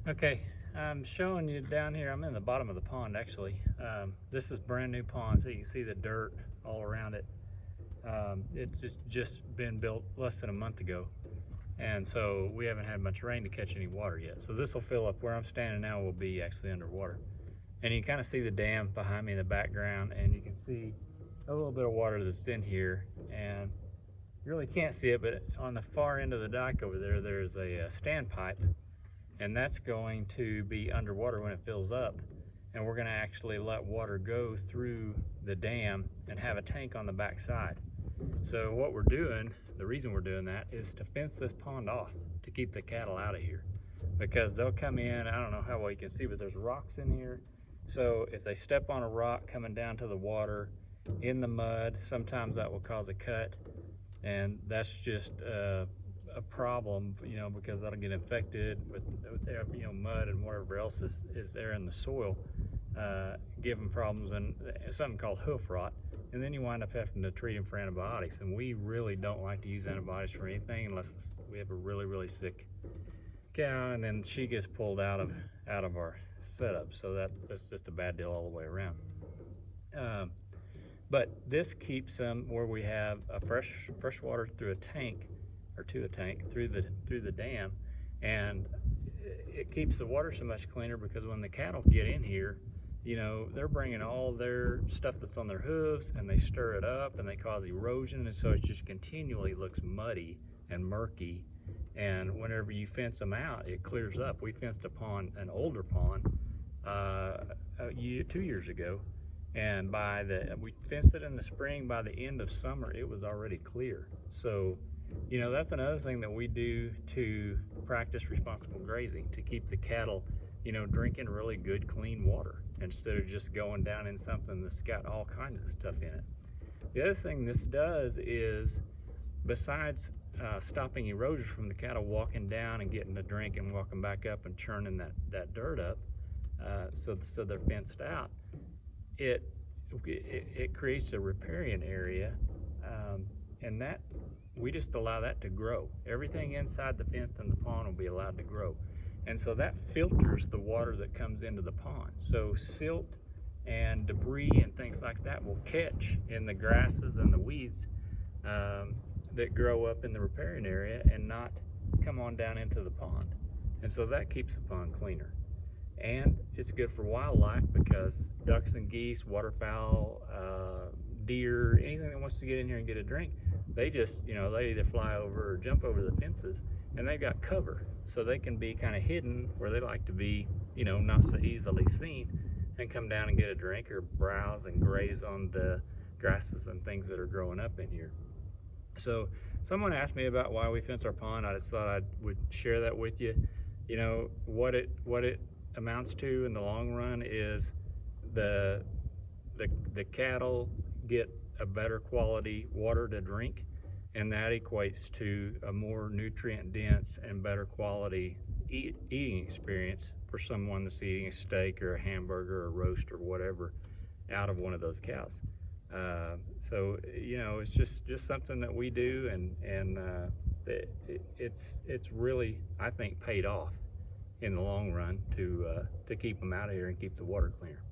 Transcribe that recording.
Okay, I'm showing you down here. I'm in the bottom of the pond actually. This is brand new pond, so you can see the dirt all around it. It's just been built less than a month ago, and so we haven't had much rain to catch any water yet. So this will fill up. Where I'm standing now will be actually underwater, and you can kind of see the dam behind me in the background, and you can see a little bit of water that's in here, and you really can't see it, but on the far end of the dike over there, there's a standpipe, and that's going to be underwater when it fills up, and we're going to actually let water go through the dam and have a tank on the back side. So what we're doing, the reason we're doing that, is to fence this pond off to keep the cattle out of here, because they'll come in. I don't know how well you can see, but there's rocks in here, so if they step on a rock coming down to the water in the mud, sometimes that will cause a cut, and that's just a problem, because that'll get infected with mud and whatever else is there in the soil, give them problems, and something called hoof rot, and then you wind up having to treat them for antibiotics. And we really don't like to use antibiotics for anything unless we have a really sick cow, and then she gets pulled out of our setup. So that's just a bad deal all the way around. But this keeps them where we have a fresh water through a tank, or to a tank through the dam, and it keeps the water so much cleaner, because when the cattle get in here, they're bringing all their stuff that's on their hooves, and they stir it up and they cause erosion, and so it just continually looks muddy and murky. And whenever you fence them out, it clears up. We fenced upon an older pond 2 years ago, and we fenced it in the spring. By the end of summer, it was already clear. So that's another thing that we do to practice responsible grazing, to keep the cattle drinking really good clean water, instead of just going down in something that's got all kinds of stuff in it. The other thing this does is, besides stopping erosion from the cattle walking down and getting a drink and walking back up and churning that dirt up, so they're fenced out, it creates a riparian area, and that we just allow that to grow. Everything inside the fence and the pond will be allowed to grow, and so that filters the water that comes into the pond. So silt and debris and things like that will catch in the grasses and the weeds that grow up in the riparian area and not come on down into the pond, and so that keeps the pond cleaner. And it's good for wildlife, because ducks and geese, waterfowl, deer, anything that wants to get in here and get a drink, they just, they either fly over or jump over the fences, and they've got cover, so they can be kind of hidden where they like to be, not so easily seen, and come down and get a drink or browse and graze on the grasses and things that are growing up in here. So someone asked me about why we fence our pond. I just thought I would share that with you. What it amounts to in the long run is the cattle get a better quality water to drink, and that equates to a more nutrient dense and better quality eating experience for someone that's eating a steak or a hamburger or a roast or whatever out of one of those cows. So it's just something that we do, and it's really, I think, paid off in the long run to keep them out of here and keep the water cleaner.